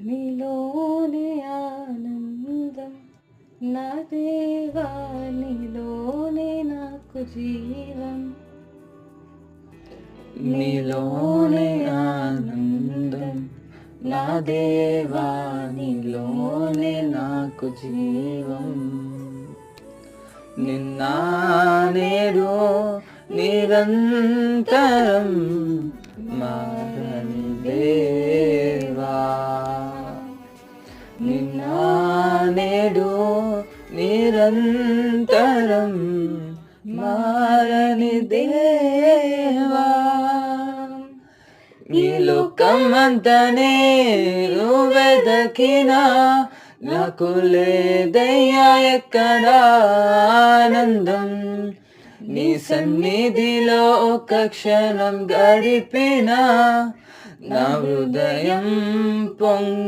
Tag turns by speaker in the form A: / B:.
A: నీలోనే ఆనందం నా దేవా, నీలోనే నాకు జీవం.
B: నీలోనే ఆనందం నా దేవా, నీలోనే నాకు జీవం. నిన్న నేడు నిరంతరం మారని దేవా, నిన్న నేడు నిరంతరం మారని దేవా. ఈ లోకమంతనే వెదకినా నాకు లేదయ్యా ఎక్కడ ఆనందం. నీ సన్నిధిలో ఒక క్షణం గడిపినా నా హృదయం పొంగి